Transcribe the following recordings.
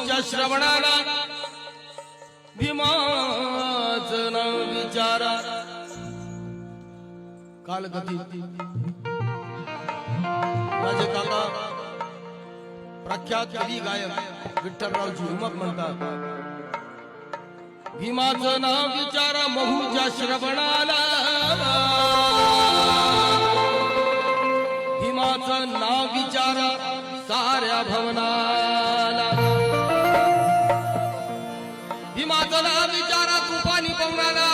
महूच्या श्रवणाला भीमाचं नाव विचारा. कालगती माझे काका प्रख्यात कवी गायक विठ्ठलरावजी उमप म्हणतात, भीमाचं नाव विचारा महूच्या श्रवणाला. भीमाचं नाव विचारा साऱ्या भवनाला. भीमाचं नाव विचारा तुफानी पवनाला.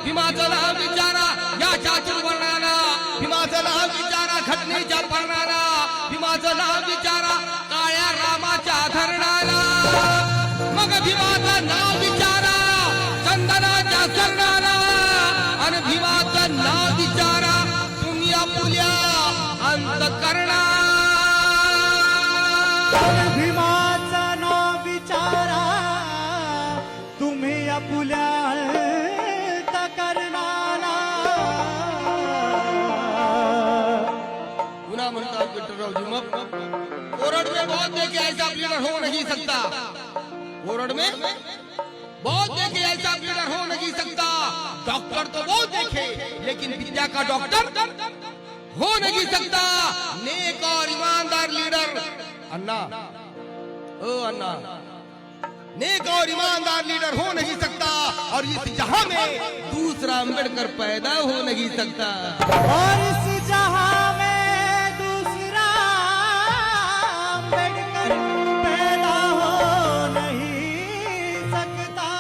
भीमाचं नाव विचारा या चातुर्वर्णाला. भीमाचं नाव विचारा घटनेच्या पर्णाला. भीमाचं नाव विचारा काळ्या रामाच्या धरणाला. मग भीमाचं नाव विचारा चंदनाच्या सरणाला. आणि भीमाचं नाव विचारा तुम्ही आपुल्या अंतकरणा. भीमाचं नाव विचारा तुम्ही आपुल्या अंतकरणाला. पुन्हा म्हणतात विठ्ठलरावजी मग, कोरड में बहुत देखे ऐसा लीडर हो नहीं सकता. कोरड में बहुत देखे ऐसा लीडर हो नहीं सकता. डॉक्टर तो बहुत देखे लेकिन विद्या का डॉक्टर हो नहीं सकता. नेक और ईमानदार लीडर अन्ना, ओ अन्ना, नेक और ईमानदार लीडर हो नहीं सकता. और इस जहां में दूसरा अंबेडकर पैदा हो नहीं सकता. और इस जहां में दूसरा अंबेडकर पैदा हो नहीं सकता.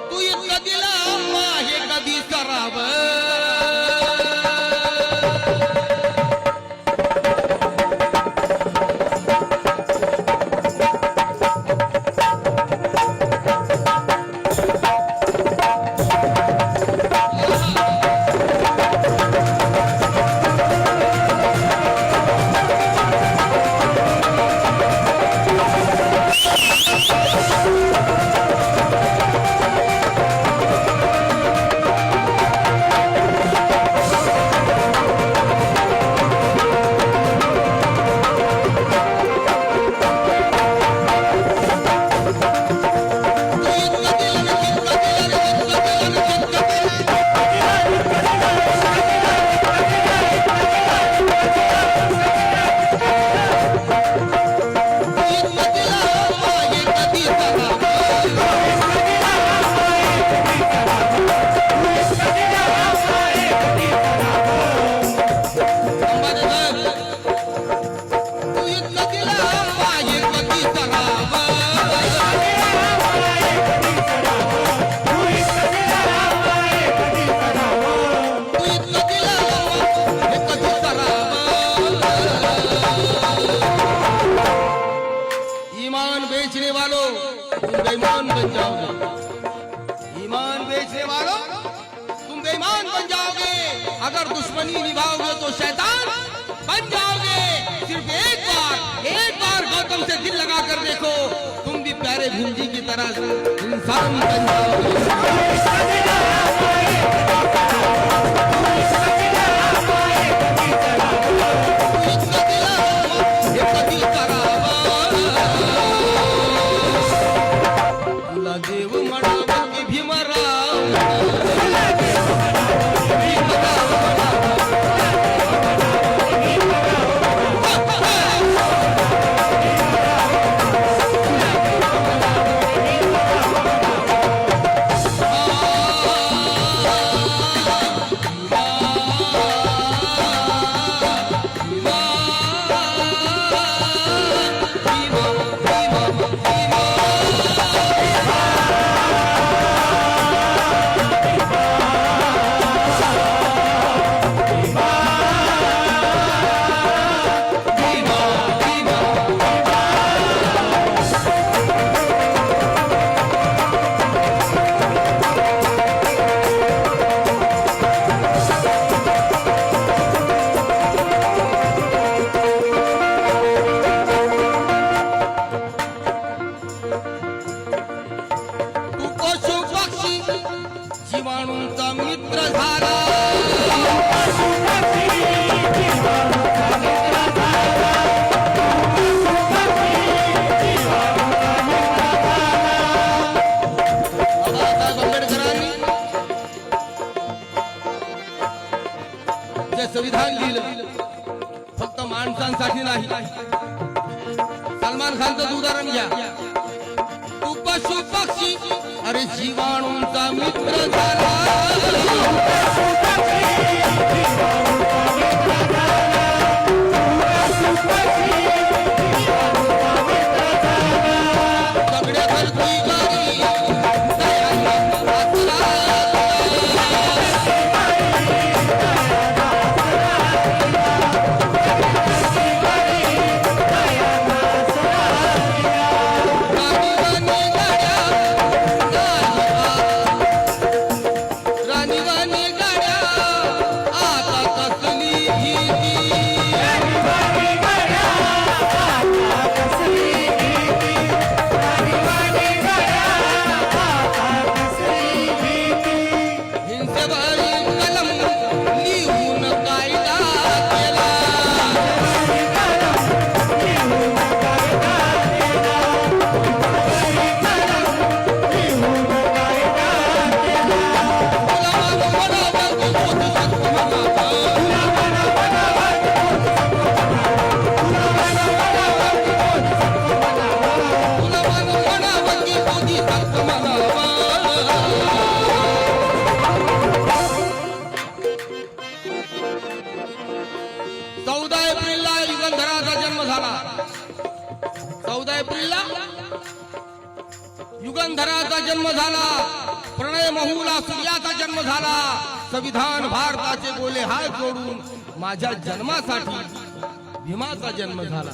तू इतका दिला माहे कधी सराव. ईमान बेचने वालों तुम बेईमान बन जाओगे. ईमान बेचने वालों तुम बेईमान बन जाओगे. अगर दुश्मनी निभाओगे तो शैतान बन जाओगे. सिर्फ एक बार गौतम से दिल लगा कर देखो, तुम भी प्यारे भीम जी की तरह इंसान बन जाओगे. देव म्हणावा की भीमराव. साधी नाही. सलमान खानचं उदाहरण घ्या. तू पशु पक्षी अरे जीवाणूंचा मित्र झाला. सगळ्या धरती गाडी दयाला आसरा. राणी राणी गाड्या आता कसली भीती. हिंसेवारी कलम लिहून कायदा केला. चौदा एप्रिलला युगंधराचा जन्म झाला. 14 एप्रिलला युगंधराचा जन्म झाला. प्रणय महूला सूर्याचा जन्म झाला. संविधान भारताचे बोले हात जोडून माझ्या जन्मासाठी भीमाचा जन्म झाला.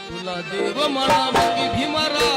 तुला देव म्हणावं की भीमराव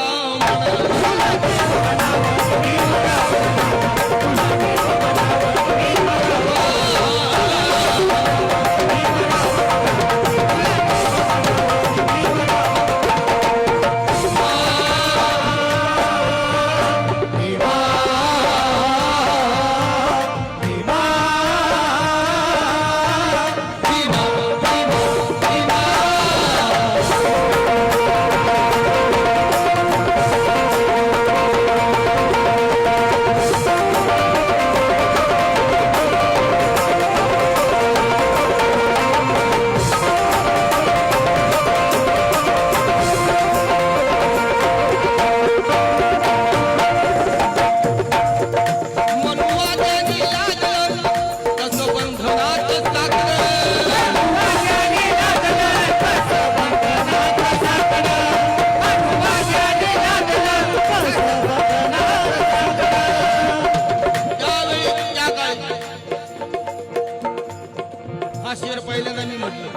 हा शेर पहिल्यांदा मी म्हटलं.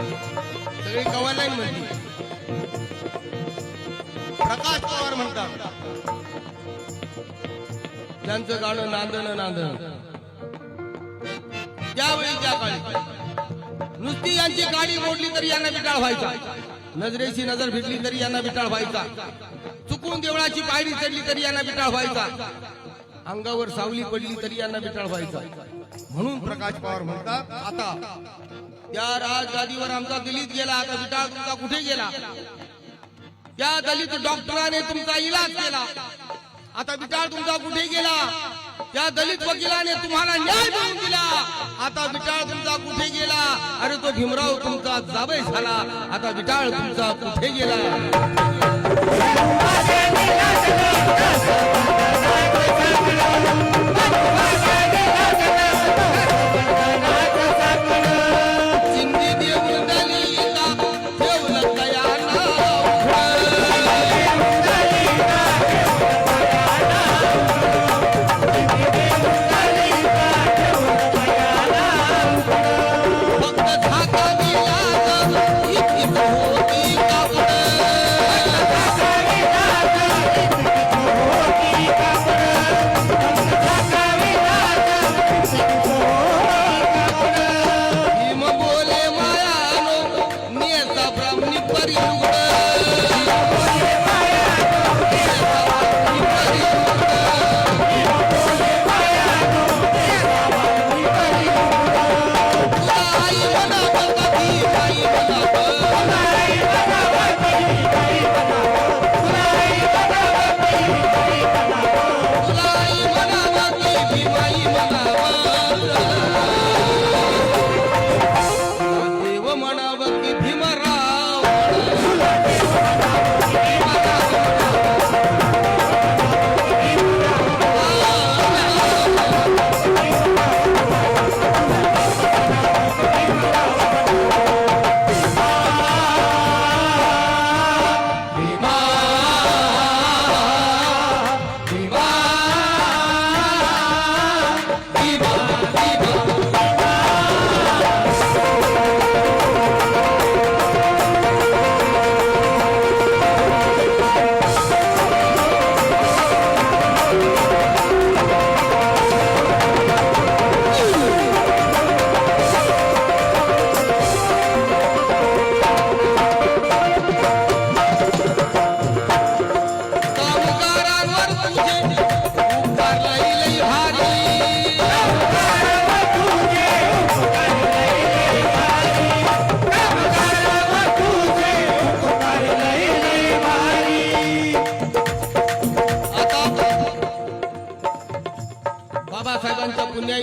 सगळी कवायला म्हटली. प्रकाश पवार म्हणतात त्यांचं गाणं नांदणं नांदणं. त्यावेळी त्या काळी नुसती यांची गाडी मोडली तरी यांना बिटाळ व्हायचा. नजरेची नजर भेटली तरी यांना बिटाळ व्हायचा. चुकून देवळाची पायरी चढली तरी यांना बिटाळ व्हायचा. अंगावर सावली पडली तरी यांना बिटाळ व्हायचा. म्हणून प्रकाश पवार म्हणतात आता त्या राजगादीवर आमचा दलित गेला, आता बिटाळ तुमचा कुठे गेला. त्या दलित डॉक्टराने तुमचा इलाज केला, आता बिटाळ तुमचा कुठे गेला. त्या दलित वकिलाने तुम्हाला न्याय मिळवून दिला, आता बिटाळ तुमचा कुठे गेला. अरे तो भीमराव तुमचा जावई झाला, आता बिटाळ तुमचा कुठे गेला. चिंदी देऊन दलिता ठेवलं कयाला फक्त झाका दिला इतकी होती कापड.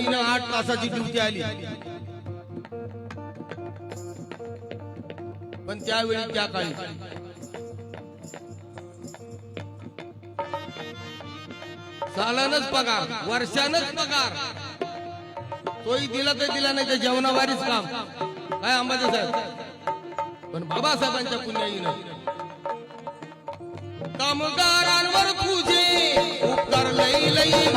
पुण्याईनं 8 तासाची ड्युटी आली, पण त्यावेळी त्या काळी सालानच पगार, वर्षानच पगार, तोही दिला तर दिला, नाही तर जेवणावारीच काम. काय अंबाजी साहेब, पण बाबासाहेबांच्या पुण्याईनं कामगारांवर तुझे उपकार लई लई